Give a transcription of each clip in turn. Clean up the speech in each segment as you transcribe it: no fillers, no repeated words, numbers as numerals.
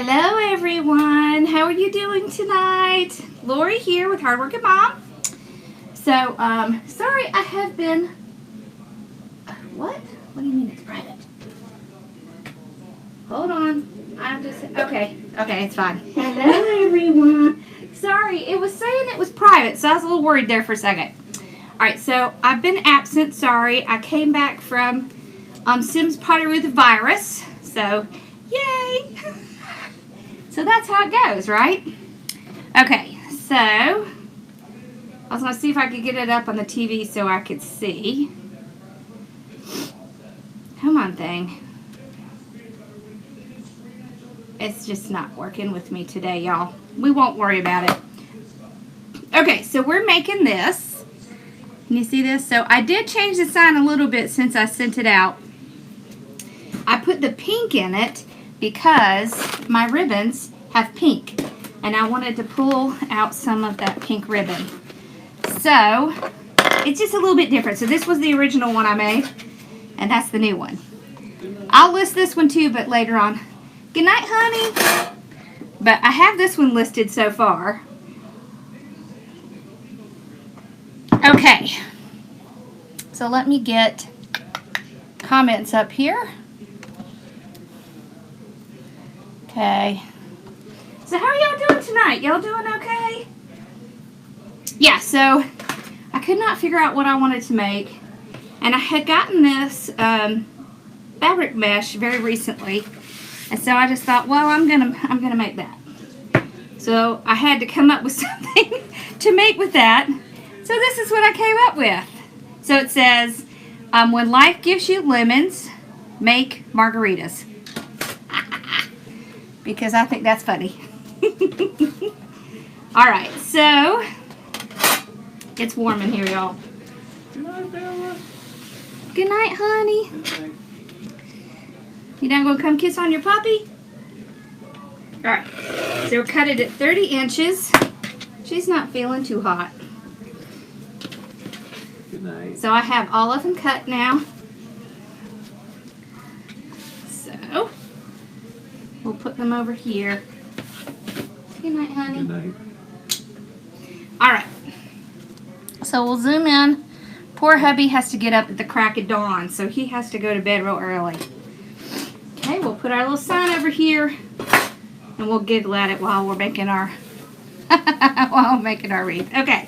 Hello everyone, how are you doing tonight? Lori here with Hardworking Mom. So, sorry I have been, what? What do you mean it's private? Hold on, I'm just, okay, it's fine. Hello everyone. Sorry, it was saying it was private, so I was a little worried there for a second. Alright, so I've been absent, sorry. I came back from Sims Potty with a virus, so yay! So that's how it goes, right? Okay, so I was going to see if I could get it up on the TV so I could see. Come on, thing. It's just not working with me today, y'all. We won't worry about it. Okay, so we're making this. Can you see this? So I did change the sign a little bit since I sent it out. I put the pink in it because my ribbons have pink, and I wanted to pull out some of that pink ribbon. So it's just a little bit different. So this was the original one I made, and that's the new one. I'll list this one too, but later on. Good night, honey. But I have this one listed so far. Okay, so let me get comments up here. Okay. So how are y'all doing tonight? Y'all doing okay? Yeah, so I could not figure out what I wanted to make. And I had gotten this fabric mesh very recently. And so I just thought, well, I'm gonna make that. So I had to come up with something to make with that. So this is what I came up with. So it says, when life gives you lemons, make margaritas. Because I think that's funny. Alright, so it's warm in here, y'all. Good night, Bella. Good night, honey. Okay. You not gonna come kiss on your puppy? Alright, so we're cut it at 30 inches. She's not feeling too hot. Good night. So I have all of them cut now. So we'll put them over here. Good night, honey. Good night. Alright. So we'll zoom in. Poor hubby has to get up at the crack of dawn, so he has to go to bed real early. Okay, we'll put our little sign over here, and we'll giggle at it while we're making our wreath. Okay.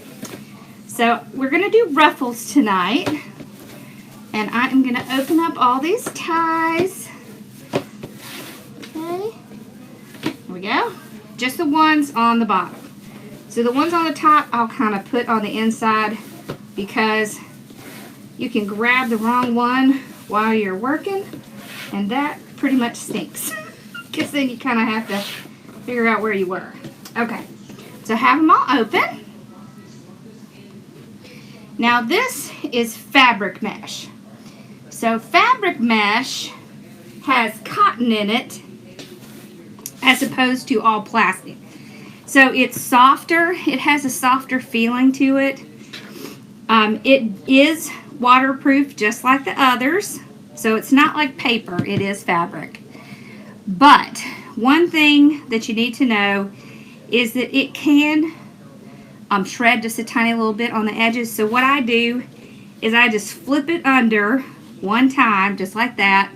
So we're gonna do ruffles tonight, and I am gonna open up all these ties. Okay. Here we go. Just the ones on the bottom. So the ones on the top I'll kind of put on the inside because you can grab the wrong one while you're working, and that pretty much stinks. Because then you kind of have to figure out where you were. Okay, so have them all open. Now this is fabric mesh. So fabric mesh has cotton in it as opposed to all plastic. So it's softer. It has a softer feeling to it. It is waterproof just like the others. So it's not like paper. It is fabric. But one thing that you need to know is that it can shred just a tiny little bit on the edges. So what I do is I just flip it under one time, just like that.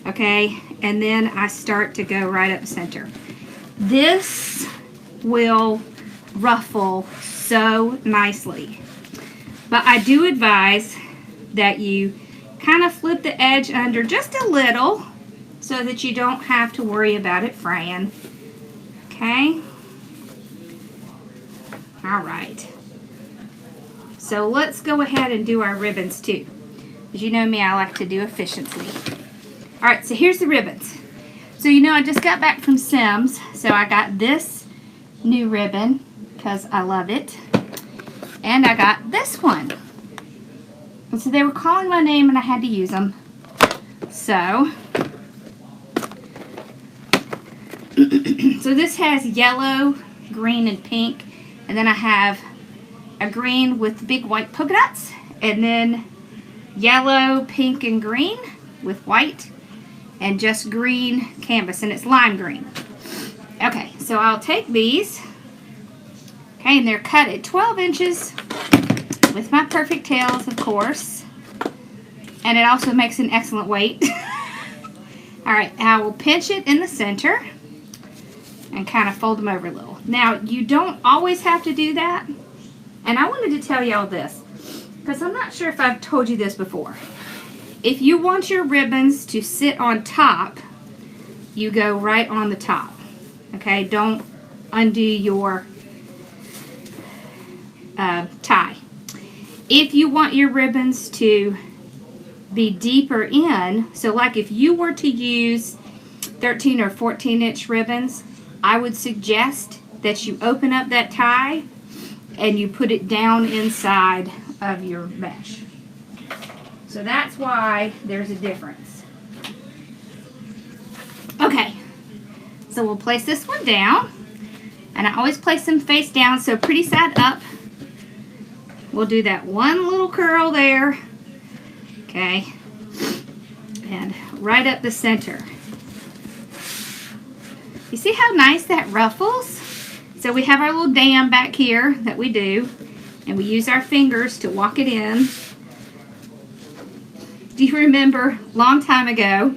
Okay, and then I start to go right up center. This will ruffle so nicely. But I do advise that you kind of flip the edge under just a little so that you don't have to worry about it fraying. Okay? Alright. So let's go ahead and do our ribbons too. As you know me, I like to do efficiency. Alright, so here's the ribbons. So you know I just got back from Sims, so I got this new ribbon because I love it. And I got this one. And so they were calling my name and I had to use them. So, so this has yellow, green, and pink. And then I have a green with big white polka dots. And then yellow, pink, and green with white. And just green canvas. And it's lime green. Okay, so I'll take these. Okay, and they're cut at 12 inches with my perfect tails, of course. And it also makes an excellent weight. Alright, I will pinch it in the center and kind of fold them over a little. Now, you don't always have to do that. And I wanted to tell y'all this, because I'm not sure if I've told you this before. If you want your ribbons to sit on top, you go right on the top. Okay, don't undo your tie. If you want your ribbons to be deeper in, so like if you were to use 13 or 14 inch ribbons, I would suggest that you open up that tie and you put it down inside of your mesh. So that's why there's a difference. Okay, so we'll place this one down, and I always place them face down, so pretty side up. We'll do that one little curl there, okay, and right up the center. You see how nice that ruffles? So we have our little dam back here that we do, and we use our fingers to walk it in. Do you remember, long time ago,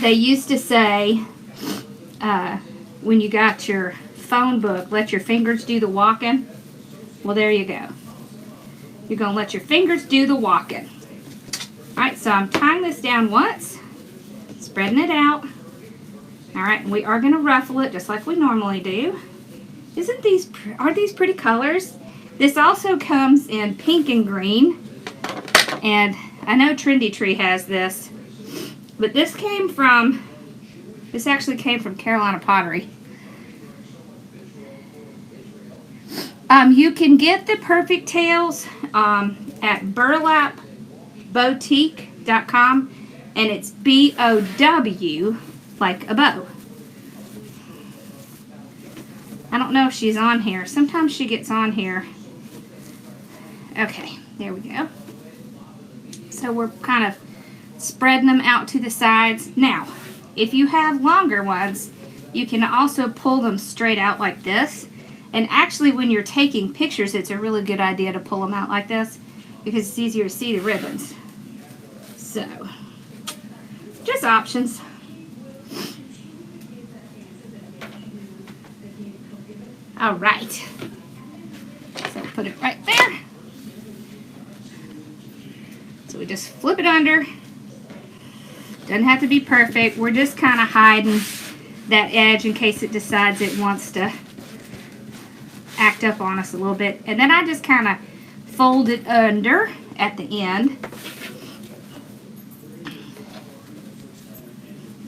they used to say, when you got your phone book, let your fingers do the walking? Well, there you go. You're going to let your fingers do the walking. Alright, so I'm tying this down once, spreading it out. Alright, and we are going to ruffle it just like we normally do. Aren't these pretty colors? This also comes in pink and green. And I know Trendy Tree has this, but this actually came from Carolina Pottery. You can get the perfect tails at burlapboutique.com, and it's B-O-W, like a bow. I don't know if she's on here. Sometimes she gets on here. Okay, there we go. So we're kind of spreading them out to the sides. Now, if you have longer ones, you can also pull them straight out like this. And actually, when you're taking pictures, it's a really good idea to pull them out like this, because it's easier to see the ribbons. So, just options. All right. So put it right there. So we just flip it under. Doesn't have to be perfect. We're just kind of hiding that edge in case it decides it wants to act up on us a little bit. And then I just kind of fold it under at the end.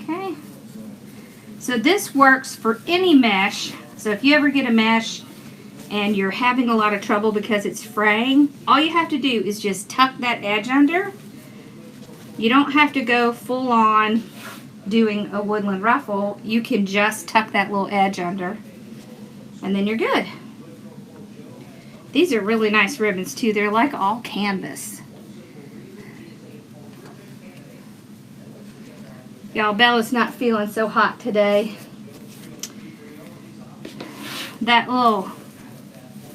Okay. So this works for any mesh. So if you ever get a mesh and you're having a lot of trouble because it's fraying, all you have to do is just tuck that edge under. You don't have to go full on doing a woodland ruffle. You can just tuck that little edge under, and then you're good. These are really nice ribbons too. They're like all canvas. Y'all, Bella's not feeling so hot today. That little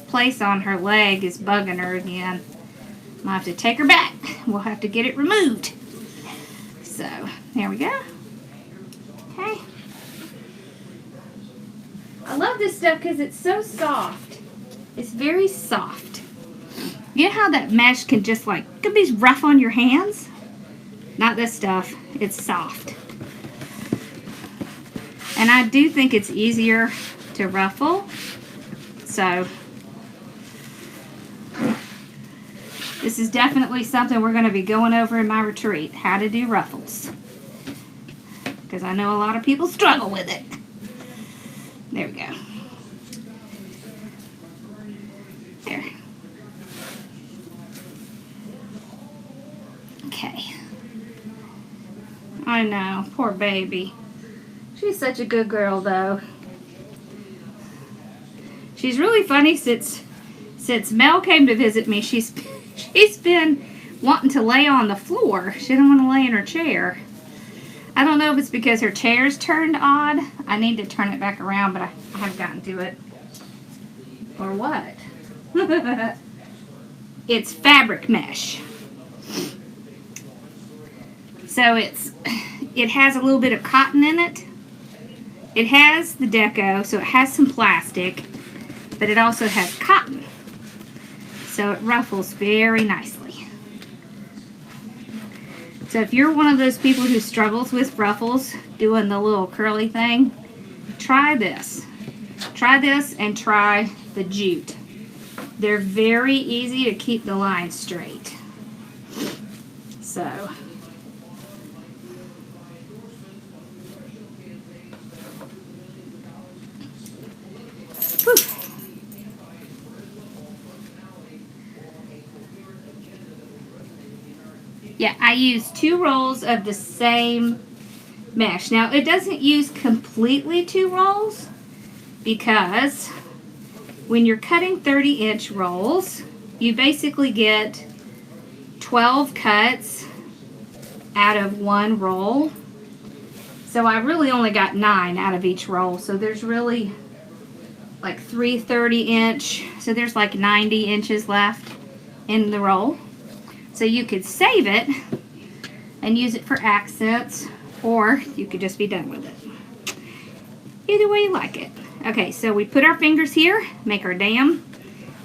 place on her leg is bugging her again. I'll have to take her back. We'll have to get it removed. So, there we go. Okay. I love this stuff because it's so soft. It's very soft. You know how that mesh can just like, could be rough on your hands? Not this stuff. It's soft. And I do think it's easier to ruffle. So, this is definitely something we're going to be going over in my retreat. How to do ruffles. Because I know a lot of people struggle with it. There we go. There. Okay. I know. Poor baby. She's such a good girl, though. She's really funny since Mel came to visit me. She's been wanting to lay on the floor. She didn't want to lay in her chair. I don't know if it's because her chair's turned odd. I need to turn it back around, but I haven't gotten to it. Or what? It's fabric mesh. So it has a little bit of cotton in it. It has the deco, so it has some plastic, but it also has cotton. So it ruffles very nicely. So if you're one of those people who struggles with ruffles, doing the little curly thing, try this. Try this and try the jute. They're very easy to keep the line straight. So yeah, I use 2 rolls of the same mesh. Now, it doesn't use completely 2 rolls because when you're cutting 30-inch rolls, you basically get 12 cuts out of 1 roll. So I really only got 9 out of each roll. So there's really like 3 30-inch. So there's like 90 inches left in the roll. So you could save it and use it for accents, or you could just be done with it. Either way you like it. Okay, so we put our fingers here, make our dam,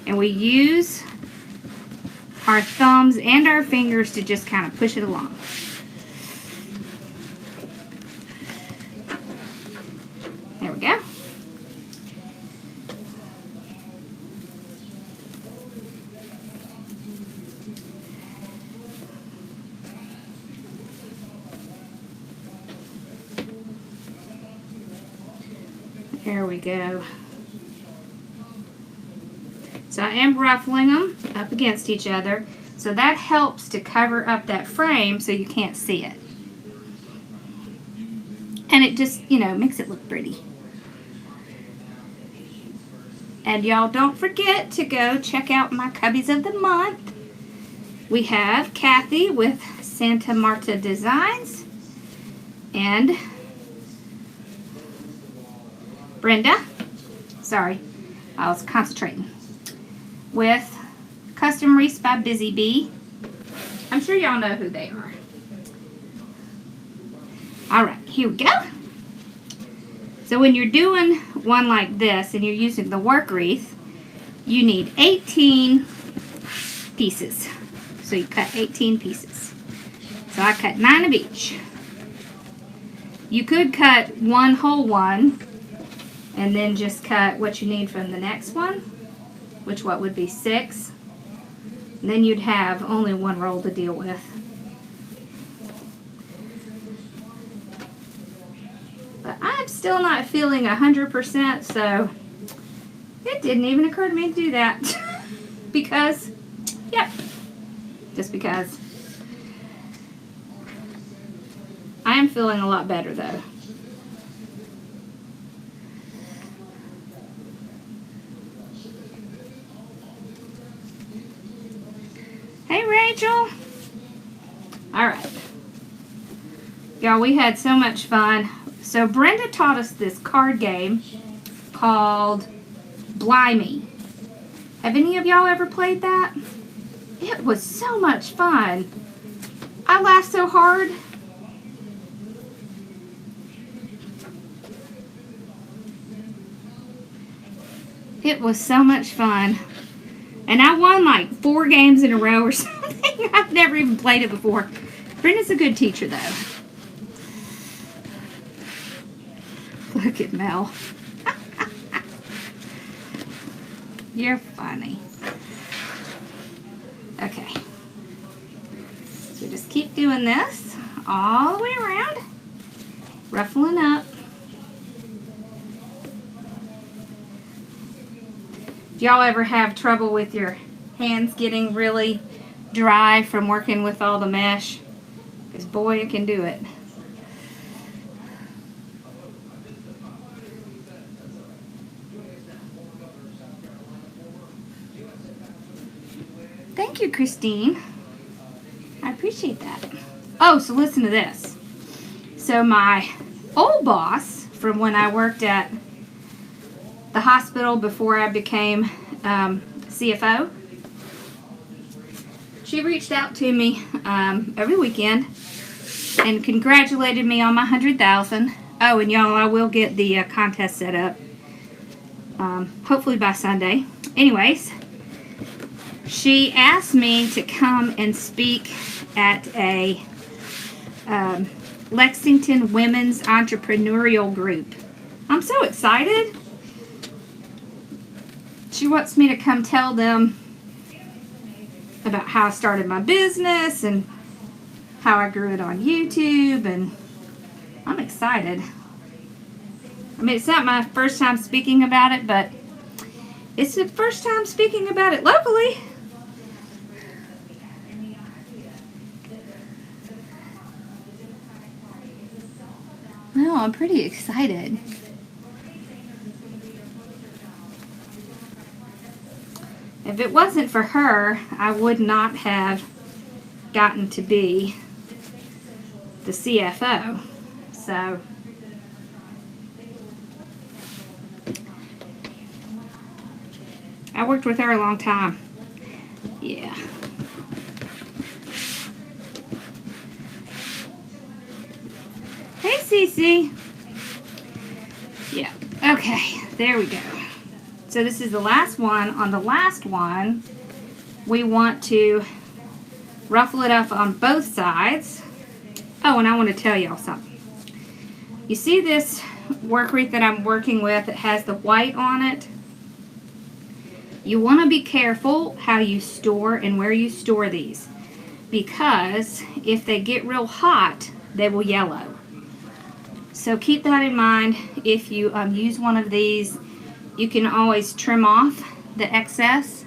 and we use our thumbs and our fingers to just kind of push it along. There we go. There we go. So I am ruffling them up against each other. So that helps to cover up that frame so you can't see it. And it just, you know, makes it look pretty. And y'all don't forget to go check out my Cubbies of the Month. We have Kathy with Santa Marta Designs and Brenda, sorry, I was concentrating, with Custom Wreaths by Busy Bee. I'm sure y'all know who they are. Alright, here we go. So when you're doing one like this and you're using the work wreath, you need 18 pieces. So you cut 18 pieces. So I cut 9 of each. You could cut one whole one and then just cut what you need from the next one, which what would be 6. And then you'd have only 1 roll to deal with. But I'm still not feeling 100%, so it didn't even occur to me to do that. Because, yep, just because. I am feeling a lot better though. Hey, Rachel. All right. Y'all, we had so much fun. So Brenda taught us this card game called Blimey. Have any of y'all ever played that? It was so much fun. I laughed so hard. It was so much fun. And I won like 4 games in a row or something. I've never even played it before. Brenda's a good teacher though. Look at Mel. You're funny. Okay. So just keep doing this all the way around. Ruffling up. Do y'all ever have trouble with your hands getting really dry from working with all the mesh? Because boy, it can do it. Thank you, Christine. I appreciate that. Oh, so listen to this. So my old boss from when I worked at the hospital before I became CFO, she reached out to me every weekend and congratulated me on my 100,000. Oh, and y'all, I will get the contest set up hopefully by Sunday. Anyways, she asked me to come and speak at a Lexington Women's Entrepreneurial Group. I'm so excited. She wants me to come tell them about how I started my business and how I grew it on YouTube, and I'm excited. I mean, it's not my first time speaking about it, but it's the first time speaking about it locally. No, I'm pretty excited. If it wasn't for her, I would not have gotten to be the CFO. So I worked with her a long time. Yeah. Hey, Cece. Yeah. Okay. There we go. So this is the last one. On the last one, we want to ruffle it up on both sides. Oh, and I want to tell y'all something. You see this work wreath that I'm working with? It has the white on it. You want to be careful how you store and where you store these, because if they get real hot, they will yellow. So keep that in mind. If you use one of these, you can always trim off the excess.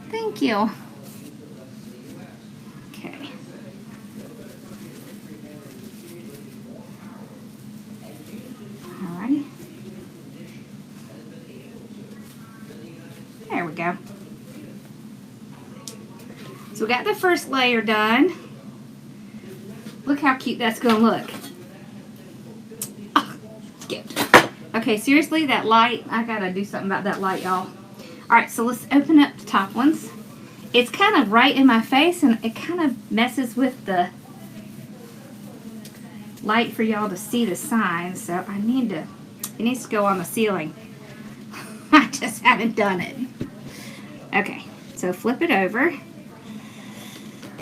Thank you. Okay. Alrighty. There we go. So we got the first layer done. Look how cute that's gonna look. Oh, skipped. Okay, seriously, that light, I gotta do something about that light, y'all. Alright, so let's open up the top ones. It's kind of right in my face, and it kind of messes with the light for y'all to see the signs, so it needs to go on the ceiling. I just haven't done it. Okay, so flip it over.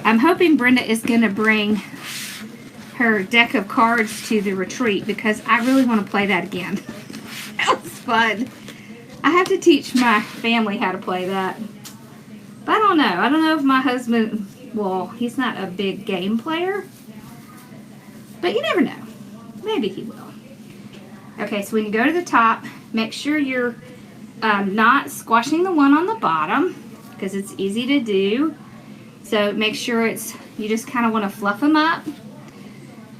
I'm hoping Brenda is going to bring her deck of cards to the retreat, because I really want to play that again. That was fun. I have to teach my family how to play that. But I don't know. I don't know if my husband, well, he's not a big game player. But you never know. Maybe he will. Okay, so when you go to the top, make sure you're not squashing the one on the bottom, because it's easy to do. So make sure you just kind of want to fluff them up.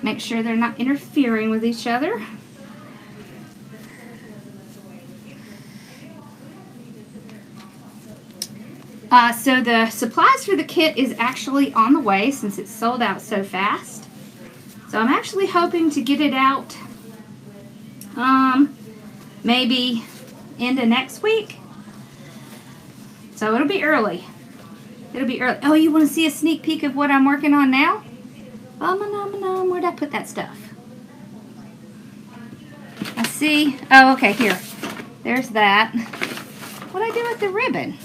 Make sure they're not interfering with each other. So the supplies for the kit is actually on the way, since it's sold out so fast. So I'm actually hoping to get it out maybe into next week. So it'll be early. It'll be early. Oh, you want to see a sneak peek of what I'm working on now? Where'd I put that stuff? I see. Oh, okay, here. There's that. What'd I do with the ribbon?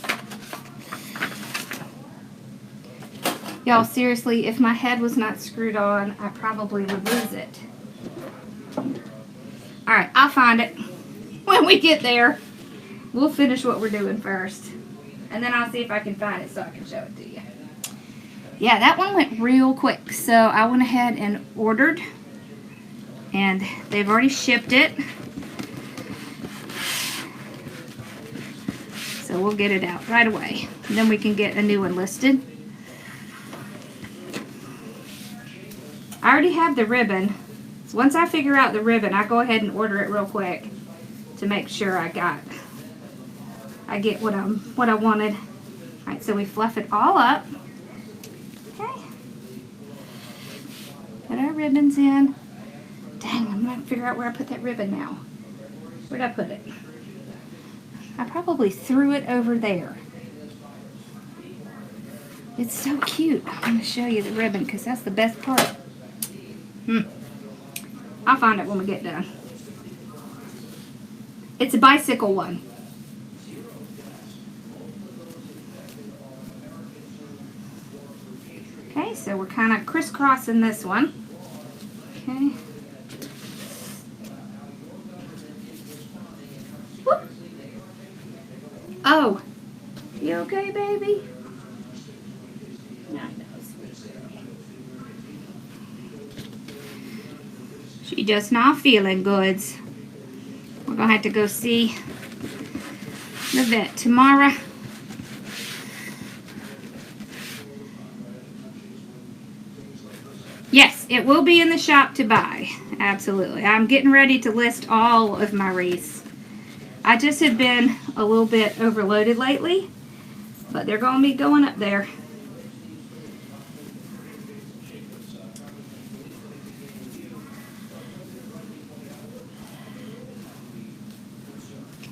Y'all, seriously, if my head was not screwed on, I probably would lose it. Alright, I'll find it when we get there. We'll finish what we're doing first. And then I'll see if I can find it so I can show it to you. Yeah, that one went real quick. So I went ahead and ordered. And they've already shipped it. So we'll get it out right away. And then we can get a new one listed. I already have the ribbon. So once I figure out the ribbon, I go ahead and order it real quick to make sure I get what I wanted. Alright, so we fluff it all up. Put our ribbons in. Dang, I'm going to figure out where I put that ribbon now. Where'd I put it? I probably threw it over there. It's so cute. I'm going to show you the ribbon because that's the best part. I'll find it when we get done. It's a bicycle one. Okay, so we're kind of crisscrossing this one. Okay. Whoop. Oh, you okay, baby? No, she just not feeling goods. We're gonna have to go see the vet tomorrow. Yes, it will be in the shop to buy. Absolutely. I'm getting ready to list all of my wreaths. I just have been a little bit overloaded lately, but they're going to be going up there.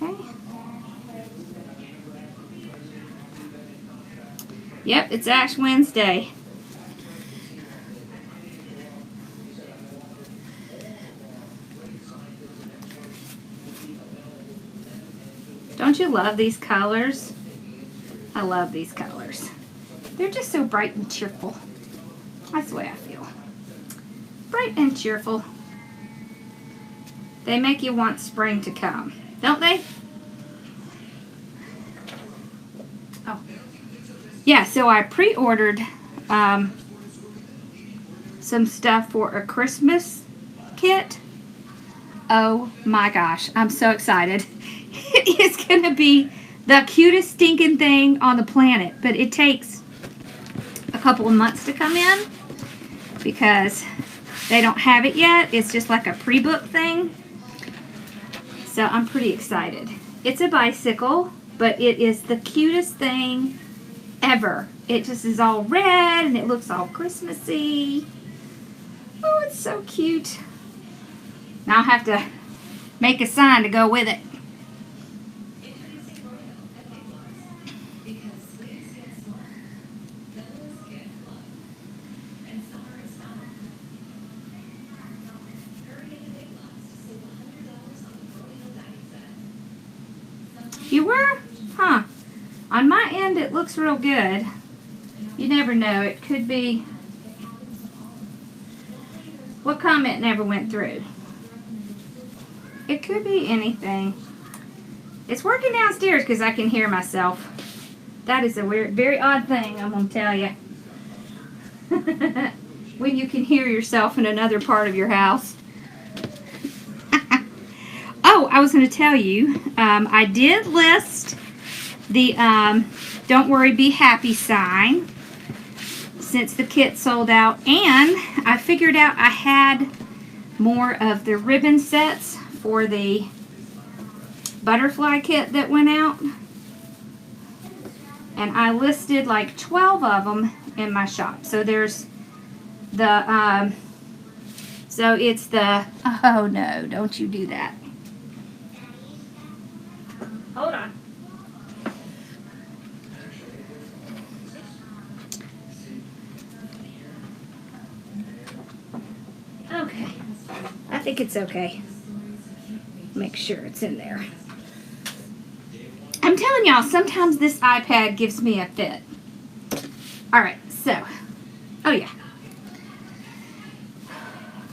Okay. Yep, it's Ash Wednesday. Don't you love these colors? I love these colors. They're just so bright and cheerful. That's the way I feel. Bright and cheerful. They make you want spring to come, don't they? Oh. Yeah, so I pre-ordered some stuff for a Christmas kit. Oh my gosh, I'm so excited. It is going to be the cutest stinking thing on the planet, but it takes a couple of months to come in because they don't have it yet. It's just like a pre-book thing. So I'm pretty excited. It's a bicycle, but it is the cutest thing ever. It just is all red and it looks all Christmassy. Oh, it's so cute. Now I'll have to make a sign to go with it. You were? Huh. On my end, it looks real good. You never know. It could be... What comment never went through? It could be anything. It's working downstairs because I can hear myself. That is a weird, very odd thing, I'm going to tell you. When you can hear yourself in another part of your house. Oh, I was going to tell you, I did list the Don't Worry, Be Happy sign since the kit sold out, and I figured out I had more of the ribbon sets for the butterfly kit that went out, and I listed like 12 of them in my shop. So there's the so it's the, oh no, don't you do that. Hold on. Okay. I think it's okay. Make sure it's in there. I'm telling y'all, sometimes this iPad gives me a fit. Alright, so. Oh yeah.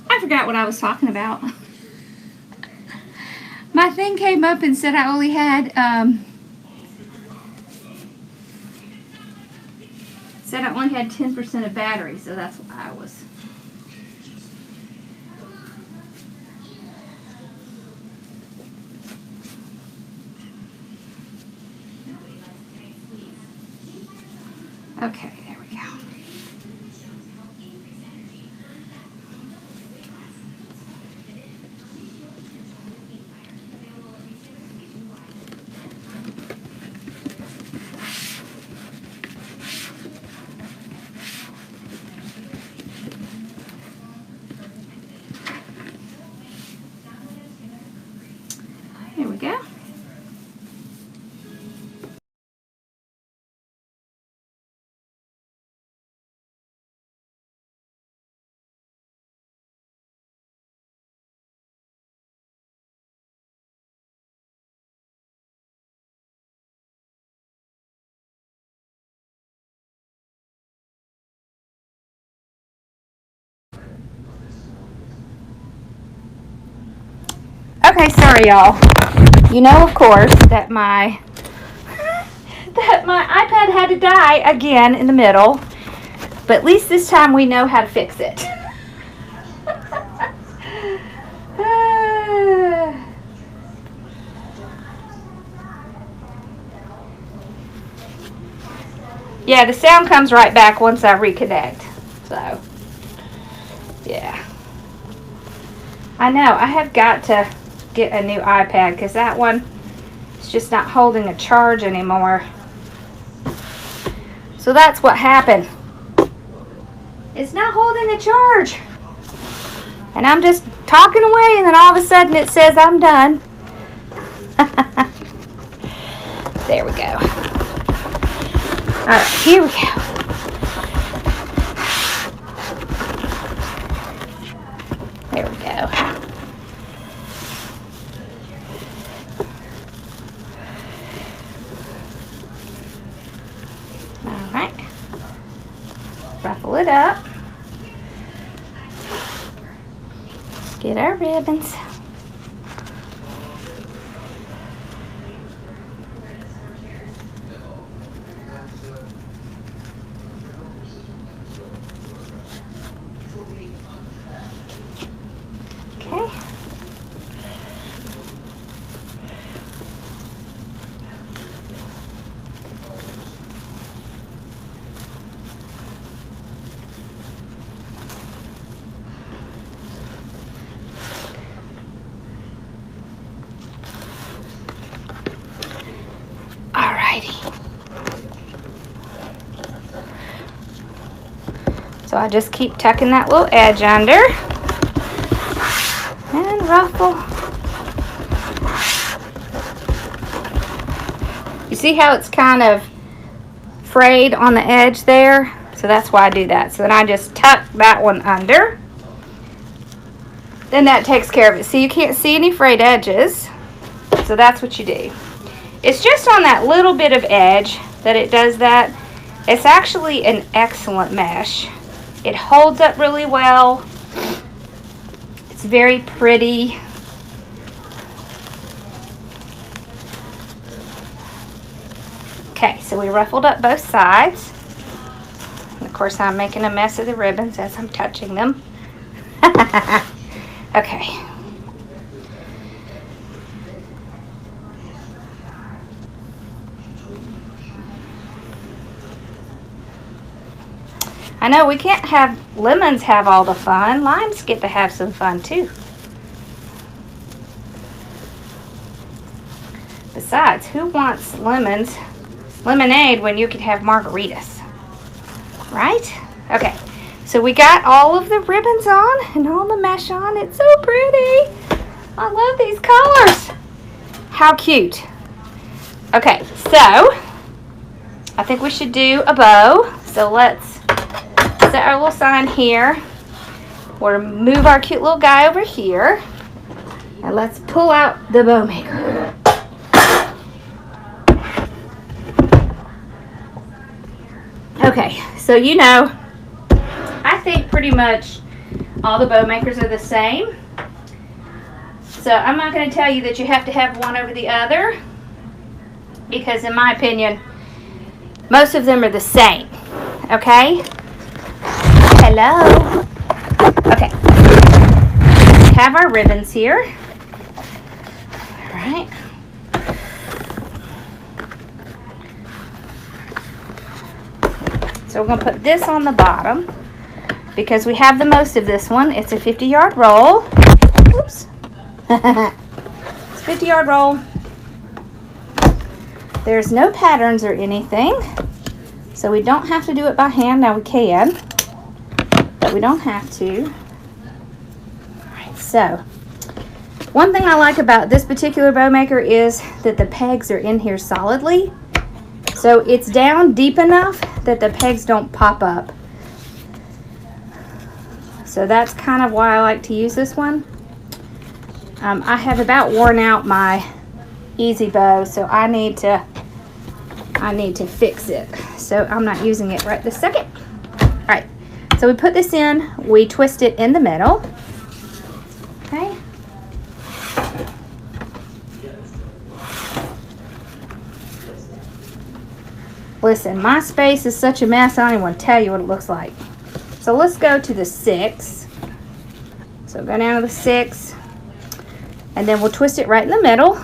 I forgot what I was talking about. My thing came up and said I only had, said I only had 10% of battery, so that's why I was. Okay, there we go. Okay, sorry y'all. You know, of course, that my iPad had to die again in the middle. But at least this time we know how to fix it. Yeah, the sound comes right back once I reconnect. So, yeah. I know, I have got to get a new iPad because that one is just not holding a charge anymore. So that's what happened. It's not holding a charge. And I'm just talking away and then all of a sudden it says I'm done. There we go. Alright, here we go. There we go. Alright. Ruffle it up. Get our ribbons. Okay. So I just keep tucking that little edge under and ruffle. You see how it's kind of frayed on the edge there? So that's why I do that. So then I just tuck that one under. Then that takes care of it. See, you can't see any frayed edges. So that's what you do. It's just on that little bit of edge that it does that. It's actually an excellent mesh. It holds up really well. It's very pretty. Okay, so we ruffled up both sides. And of course, I'm making a mess of the ribbons as I'm touching them. Okay. I know we can't have lemons have all the fun. Limes get to have some fun too. Besides, who wants lemonade when you could have margaritas? Right? Okay. So we got all of the ribbons on and all the mesh on. It's so pretty. I love these colors. How cute. Okay, so I think we should do a bow. So let's set our little sign here. We'll move our cute little guy over here. And let's pull out the bow maker. Okay, so you know, I think pretty much all the bow makers are the same. So I'm not going to tell you that you have to have one over the other, because in my opinion, most of them are the same. Okay? Hello. Okay. We have our ribbons here. All right. So we're going to put this on the bottom because we have the most of this one. It's a 50-yard roll. Oops. It's a 50-yard roll. There's no patterns or anything, so we don't have to do it by hand. Now we can, but we don't have to. All right, so one thing I like about this particular bow maker is that the pegs are in here solidly. So it's down deep enough that the pegs don't pop up. So that's kind of why I like to use this one. I have about worn out my easy bow, so I need to fix it. So I'm not using it right this second. All right, so we put this in, we twist it in the middle. Okay. Listen, my space is such a mess, I don't even want to tell you what it looks like. So let's go to the 6. So go down to the 6, and then we'll twist it right in the middle.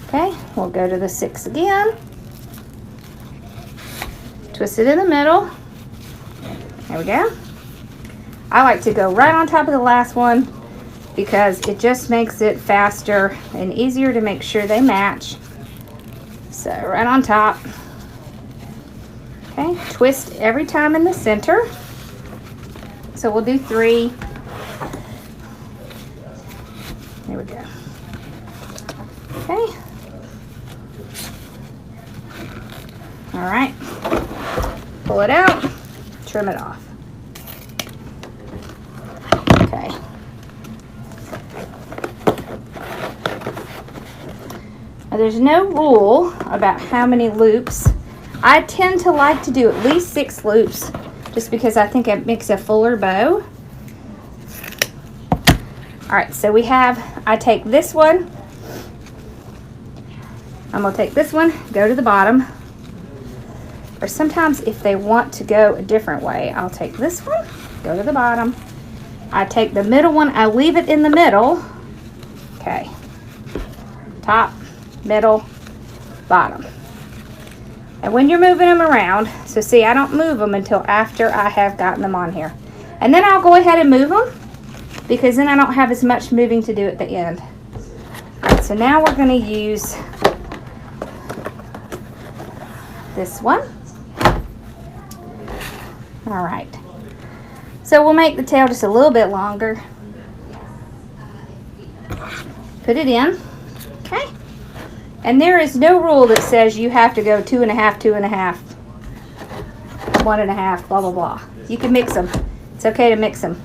Okay, we'll go to the 6 again. Twist it in the middle. There we go. I like to go right on top of the last one because it just makes it faster and easier to make sure they match. So right on top. Okay, twist every time in the center. So we'll do 3. There we go. Okay. All right. Pull it out, trim it off. Okay. Now there's no rule about how many loops. I tend to like to do at least 6 loops just because I think it makes a fuller bow. All right, so we have, I take this one. I'm gonna take this one, go to the bottom. Or sometimes if they want to go a different way, I'll take this one, go to the bottom. I take the middle one, I leave it in the middle. Okay. Top, middle, bottom. And when you're moving them around, so see, I don't move them until after I have gotten them on here. And then I'll go ahead and move them because then I don't have as much moving to do at the end. All right, so now we're going to use this one. All right. So we'll make the tail just a little bit longer. Put it in. Okay. And there is no rule that says you have to go 2 1/2, 2 1/2, 1 1/2, blah, blah, blah. You can mix them. It's okay to mix them.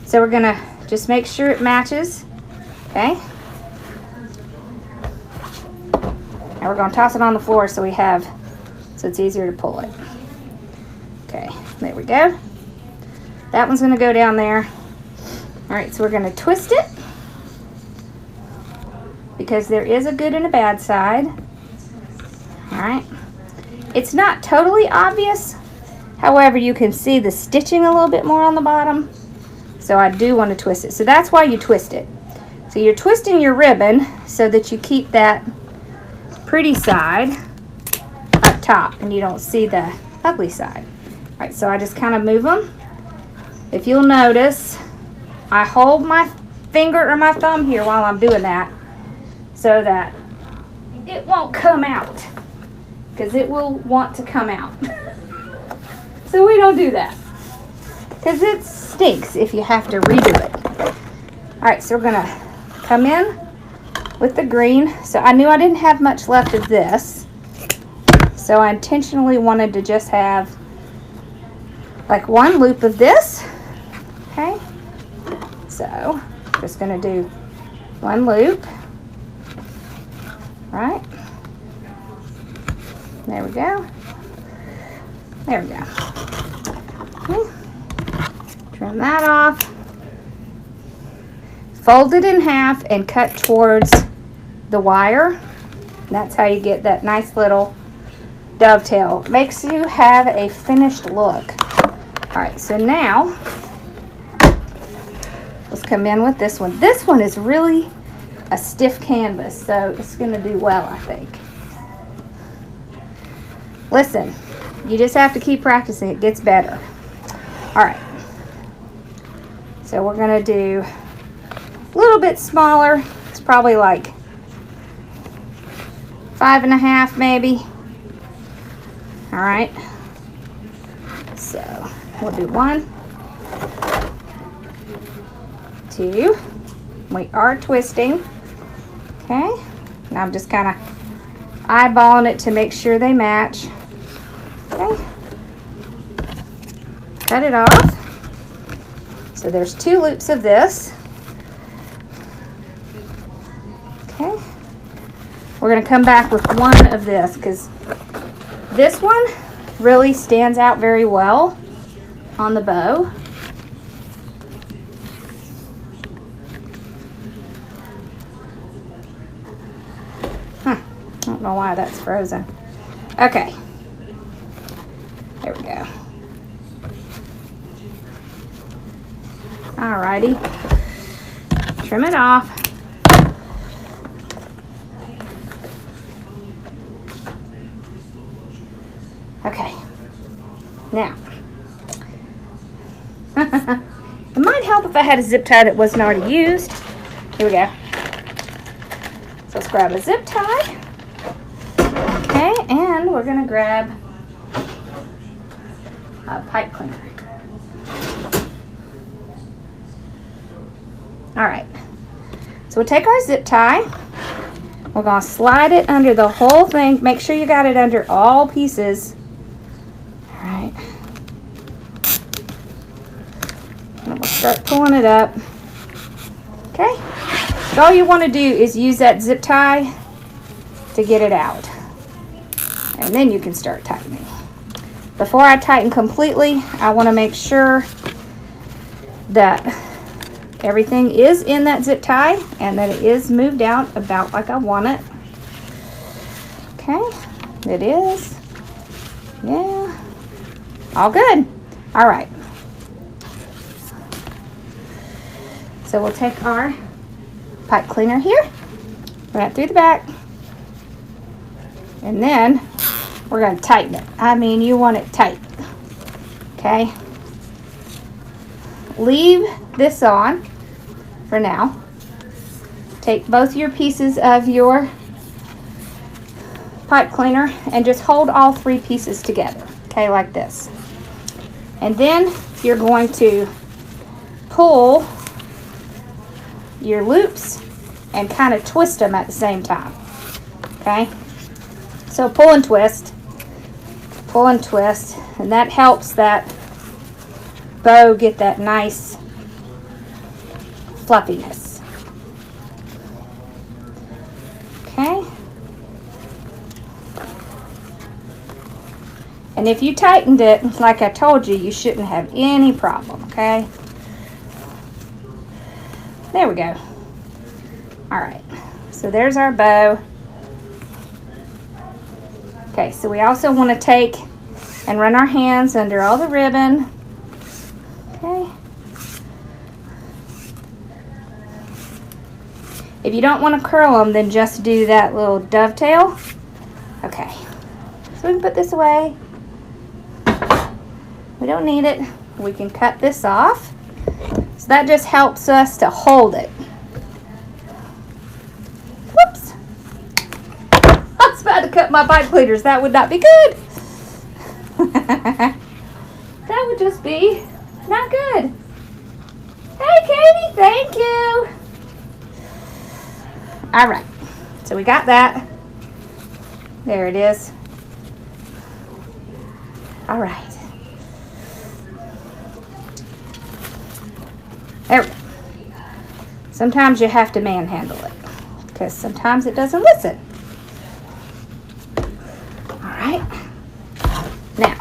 So we're gonna just make sure it matches. Okay. And we're gonna toss it on the floor so it's easier to pull it. Okay, there we go. That one's gonna go down there. All right, so we're gonna twist it because there is a good and a bad side. All right. It's not totally obvious. However, you can see the stitching a little bit more on the bottom. So I do want to twist it. So that's why you twist it. So you're twisting your ribbon so that you keep that pretty side up top and you don't see the ugly side. All right, so I just kind of move them. If you'll notice, I hold my finger or my thumb here while I'm doing that so that it won't come out because it will want to come out. So we don't do that because it stinks if you have to redo it. All right, so we're gonna come in with the green. So I knew I didn't have much left of this, so I intentionally wanted to just have like 1 loop of this. Okay, so just gonna do 1 loop. Right, there we go. There we go. Okay. Trim that off. Fold it in half and cut towards the wire. That's how you get that nice little dovetail. Makes you have a finished look. All right, so now let's come in with this one. This one is really a stiff canvas, so it's going to do well, I think. Listen, you just have to keep practicing. It gets better. All right. So we're going to do a little bit smaller. It's probably like 5 1/2 maybe. All right. So we'll do 1, 2. We are twisting. Okay. Now I'm just kind of eyeballing it to make sure they match. Okay. Cut it off. So there's 2 loops of this. Okay. We're going to come back with 1 of this because this one really stands out very well on the bow. I don't know why that's frozen. Okay. There we go. Alrighty. Trim it off. Okay. Now. It might help if I had a zip tie that wasn't already used. Here we go. So let's grab a zip tie. Okay, and we're gonna grab a pipe cleaner. All right, so we'll take our zip tie. We're gonna slide it under the whole thing. Make sure you got it under all pieces. All right. And we'll start pulling it up. Okay. So all you want to do is use that zip tie to get it out. And then you can start tightening. Before I tighten completely, I want to make sure that everything is in that zip tie and that it is moved out about like I want it. Okay, it is. Yeah, all good. All right. So we'll take our pipe cleaner here, run it through the back, and then we're going to tighten it. I mean, you want it tight. Okay. Leave this on for now. Take both your pieces of your pipe cleaner and just hold all three pieces together. Okay, like this. And then you're going to pull your loops and kind of twist them at the same time. Okay? So pull and twist, and that helps that bow get that nice fluffiness. Okay? And if you tightened it, like I told you, you shouldn't have any problem, okay? There we go. All right, so there's our bow. Okay, so we also want to take and run our hands under all the ribbon. Okay. If you don't want to curl them, then just do that little dovetail. Okay, so we can put this away. We don't need it. We can cut this off. So that just helps us to hold it. Whoops. I was about to cut my pipe cleaners. That would not be good. That would just be not good. Hey, Katie, thank you. All right, so we got that. There it is. All right. There we go. Sometimes you have to manhandle it because sometimes it doesn't listen. All right. Now,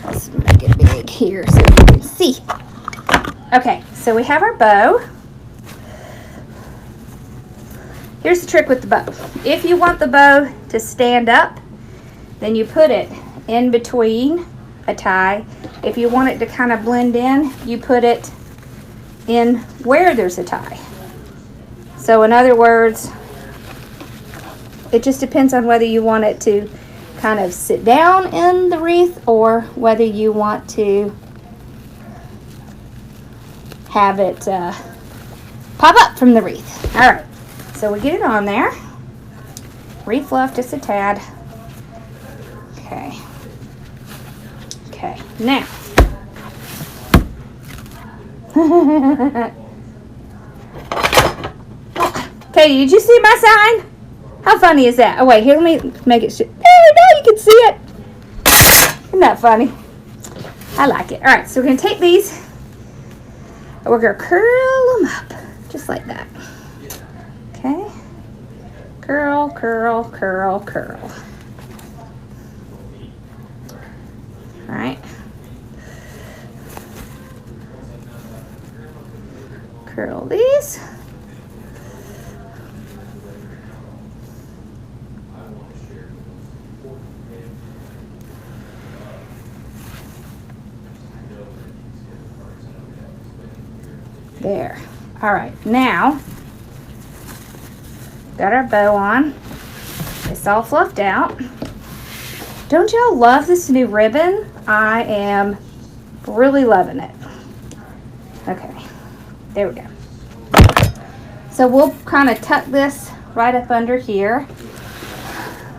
let's make it big here so you can see. Okay, so we have our bow. Here's the trick with the bow. If you want the bow to stand up, then you put it in between a tie. If you want it to kind of blend in, you put it in where there's a tie. So in other words, it just depends on whether you want it to kind of sit down in the wreath or whether you want to have it pop up from the wreath. All right, so we get it on there. Refluff just a tad. Okay. Okay, now. Katie, did you see my sign? How funny is that? Oh wait, here, let me make it. There, now you can see it. Isn't that funny? I like it. All right, so we're gonna take these and we're gonna curl them up, just like that. Okay. Curl, curl, curl, curl. All right. Curl these. There. All right, now got our bow on. It's all fluffed out. Don't y'all love this new ribbon? I am really loving it. Okay, there we go. So we'll kind of tuck this right up under here.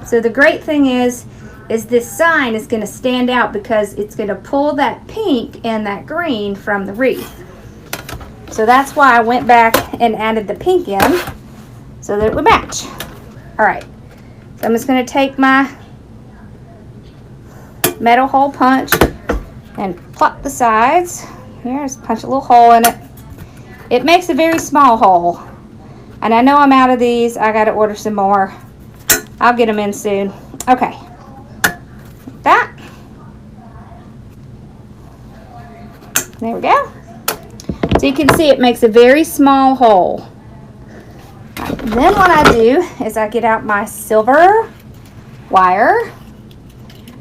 So the great thing is this sign is going to stand out because it's going to pull that pink and that green from the wreath. So that's why I went back and added the pink in so that it would match. All right, so I'm just going to take my metal hole punch and plop the sides. Here's punch a little hole in it. It makes a very small hole. And I know I'm out of these. I got to order some more. I'll get them in soon. Okay. That. There we go. So you can see it makes a very small hole. Right, then what I do is I get out my silver wire.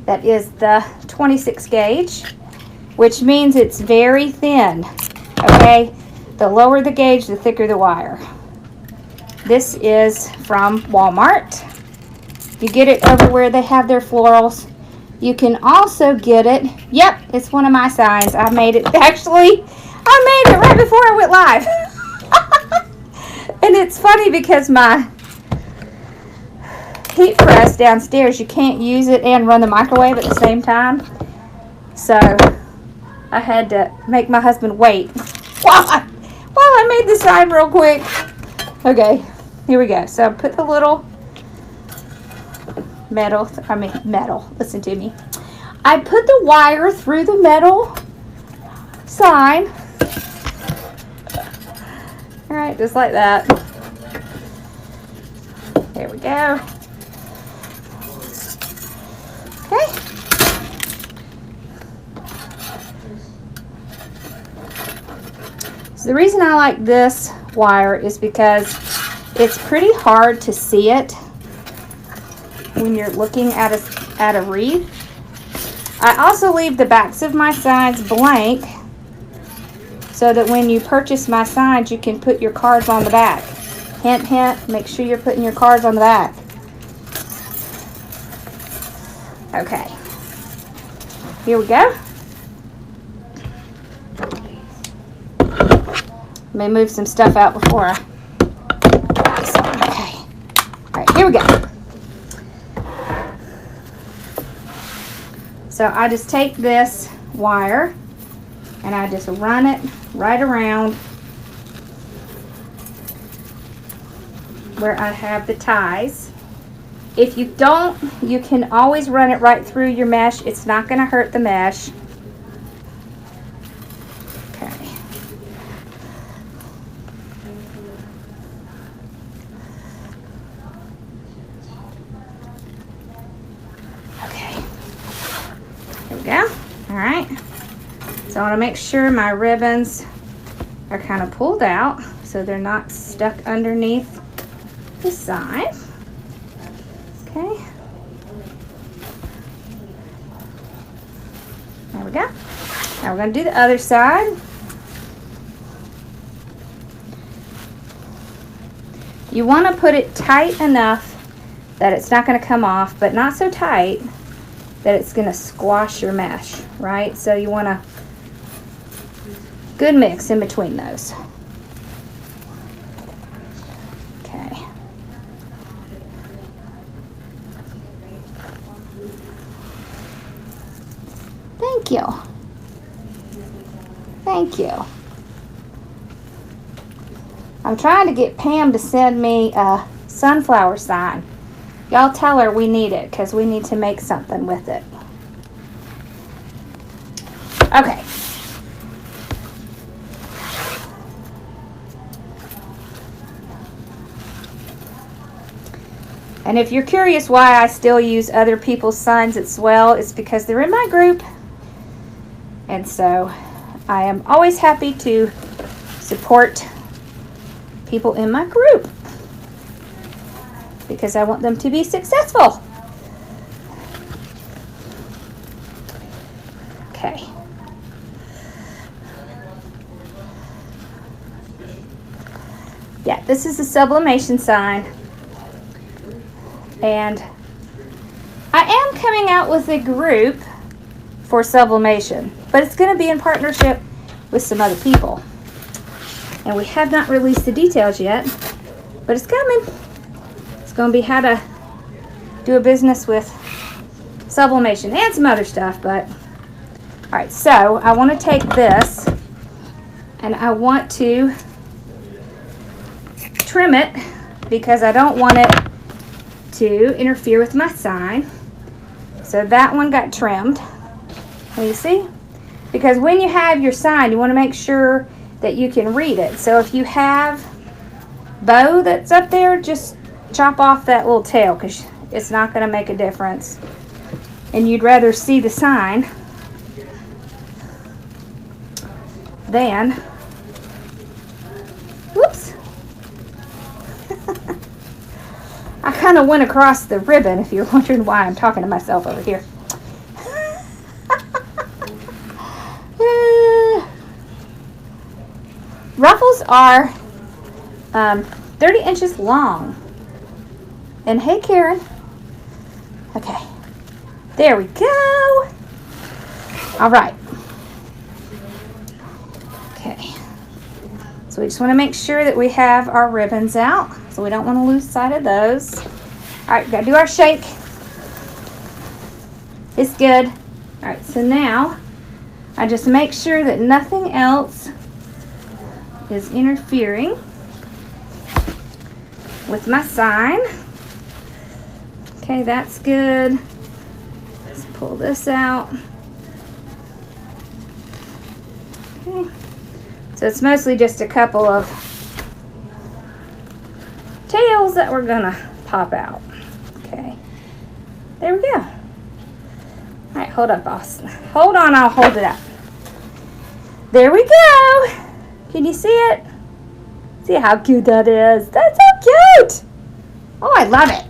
That is the 26 gauge, which means it's very thin. Okay, the lower the gauge, the thicker the wire. This is from Walmart. You get it over where they have their florals. You can also get it, yep, it's one of my signs. I made it, actually, I made it right before I went live. And it's funny because my heat press downstairs, you can't use it and run the microwave at the same time. So I had to make my husband wait while I made the sign real quick. Okay, here we go. So put the little metal, listen to me. I put the wire through the metal sign. All right, just like that. There we go. Okay. So the reason I like this wire is because it's pretty hard to see it when you're looking at a wreath. I also leave the backs of my signs blank so that when you purchase my signs, you can put your cards on the back. Hint, hint, make sure you're putting your cards on the back. Okay, here we go. Let me move some stuff out before I... Okay, all right, here we go. So I just take this wire and I just run it right around where I have the ties. If you don't, you can always run it right through your mesh. It's not going to hurt the mesh. Okay. Okay. There we go. All right. So I want to make sure my ribbons are kind of pulled out so they're not stuck underneath the side. Okay. There we go. Now we're going to do the other side. You want to put it tight enough that it's not going to come off, but not so tight that it's going to squash your mesh, right? So you want a good mix in between those. Okay. Thank you. Thank you. I'm trying to get Pam to send me a sunflower sign. Y'all tell her we need it because we need to make something with it. Okay. And if you're curious why I still use other people's signs as well, it's because they're in my group. And so I am always happy to support people in my group because I want them to be successful. Okay. this is the sublimation sign. And I am coming out with a group for sublimation, but it's going to be in partnership with some other people. And we have not released the details yet, but it's coming. It's going to be how to do a business with sublimation and some other stuff, but all right, so I want to take this and I want to trim it because I don't want it to interfere with my sign. So that one got trimmed. Can you see? Because when you have your sign, you want to make sure that you can read it. So if you have bow that's up there, just chop off that little tail because it's not going to make a difference. And you'd rather see the sign than, whoops. I kind of went across the ribbon, if you're wondering why I'm talking to myself over here. Ruffles are 30 inches long. And hey, Karen. Okay. There we go. All right. Okay. So we just want to make sure that we have our ribbons out. So we don't want to lose sight of those. All right, gotta do our shake. It's good. All right, so now I just make sure that nothing else is interfering with my sign. Okay, that's good. Let's pull this out. Okay. So it's mostly just a couple of tails that we're gonna pop out. Okay, there we go. All right, hold up, Austin. Hold on, I'll hold it up. There we go. Can you see it? See how cute that is? That's so cute. Oh, I love it.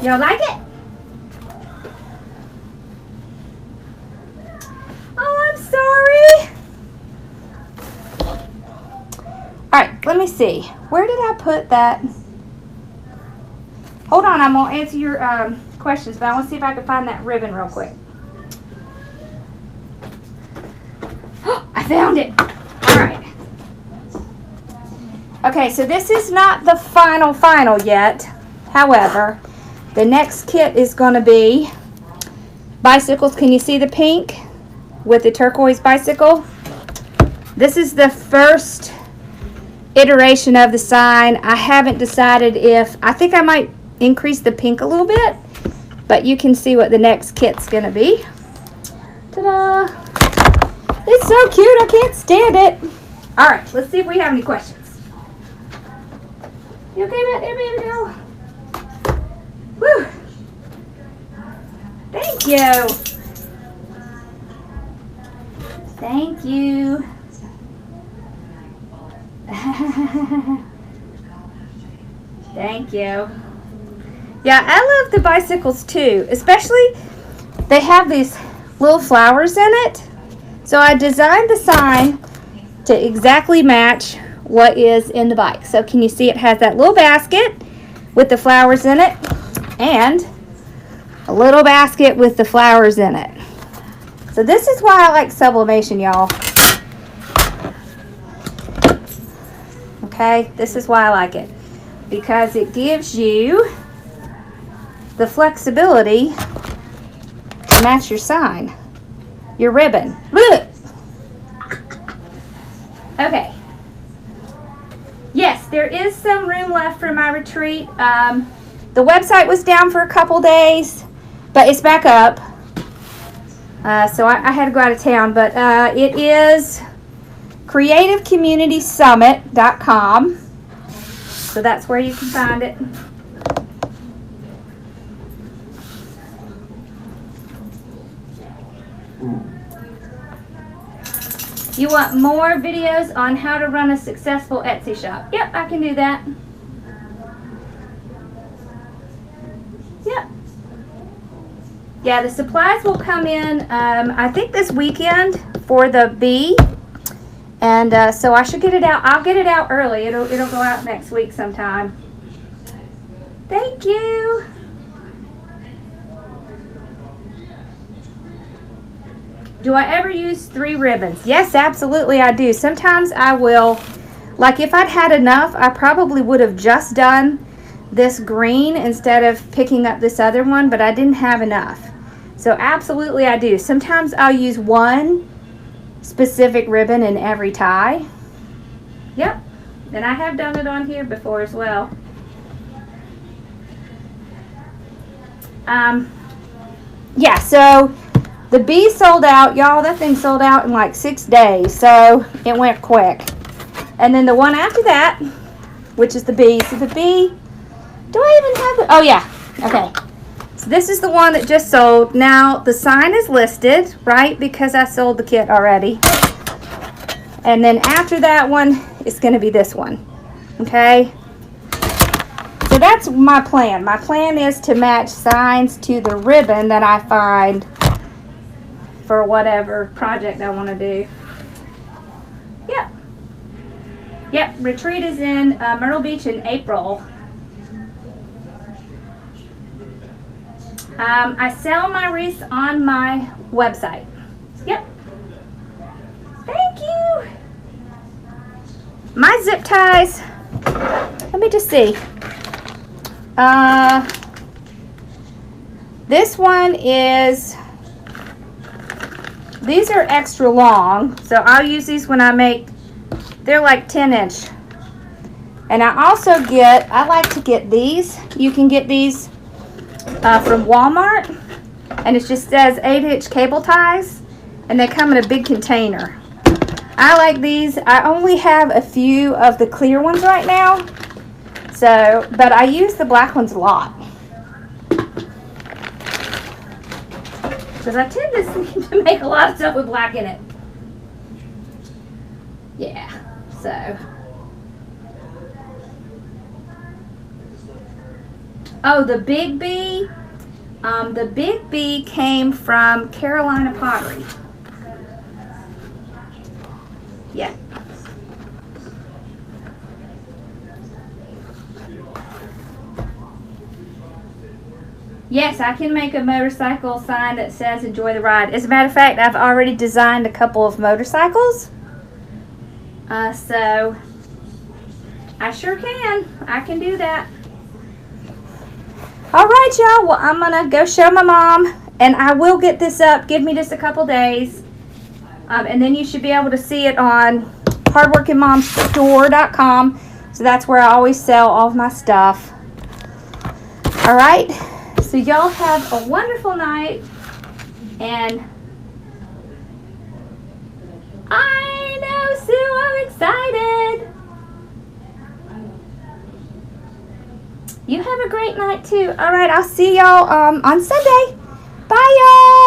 Y'all like it? Oh, I'm sorry. All right, let me see. Where did I put that? Hold on, I'm gonna answer your questions, but I want to see if I can find that ribbon real quick. I found it. All right. Okay, so this is not the final yet. However, the next kit is going to be bicycles. Can you see the pink with the turquoise bicycle? This is the first iteration of the sign. I haven't decided if, I think I might increase the pink a little bit, but you can see what the next kit's going to be. Ta-da! It's so cute, I can't stand it. All right, let's see if we have any questions. You okay back there, baby girl? Woo! Thank you. Thank you. Thank you. Yeah, I love the bicycles too, especially they have these little flowers in it. So I designed the sign to exactly match what is in the bike. So can you see it has that little basket with the flowers in it and a little basket with the flowers in it. So this is why I like sublimation, y'all. Okay, this is why I like it. Because it gives you the flexibility to match your sign, your ribbon. Look! Okay. Yes, there is some room left for my retreat. The website was down for a couple days, but it's back up. So I had to go out of town, but it is creativecommunitysummit.com. So that's where you can find it. You want more videos on how to run a successful Etsy shop? Yep, I can do that. Yep. Yeah, the supplies will come in, I think this weekend for the bee. And so I should get it out. I'll get it out early. It'll go out next week sometime. Thank you. Do I ever use 3 ribbons? Yes, absolutely I do. Sometimes I will, like if I'd had enough, I probably would have just done this green instead of picking up this other one, but I didn't have enough. So absolutely I do. Sometimes I'll use one specific ribbon in every tie. Yep, and I have done it on here before as well. Yeah, so the bee sold out, y'all. That thing sold out in like 6 days, so it went quick. And then the one after that, which is the bee. So the bee, do I even have it? Oh yeah, okay. So this is the one that just sold. Now the sign is listed, right? Because I sold the kit already. And then after that one, it's gonna be this one, okay? So that's my plan. My plan is to match signs to the ribbon that I find for whatever project I want to do. Yep. Yep, retreat is in Myrtle Beach in April. I sell my wreaths on my website. Yep. Thank you. My zip ties, let me just see. This one is, these are extra long, so I'll use these when I make, they're like 10-inch. And I also get, I like to get these. You can get these from Walmart, and it just says 8-inch cable ties, and they come in a big container. I like these. I only have a few of the clear ones right now, so, but I use the black ones a lot. Because I tend to make a lot of stuff with black in it. Yeah, so. Oh, the big bee. The big bee came from Carolina Pottery. Yeah. Yes, I can make a motorcycle sign that says enjoy the ride. As a matter of fact, I've already designed a couple of motorcycles. So I sure can. I can do that. All right, y'all. Well, I'm going to go show my mom, and I will get this up. Give me just a couple days. And then you should be able to see it on hardworkingmomstore.com. So that's where I always sell all of my stuff. All right. So y'all have a wonderful night, and I know, Sue, I'm excited. You have a great night too. All right, I'll see y'all on Sunday. Bye, y'all.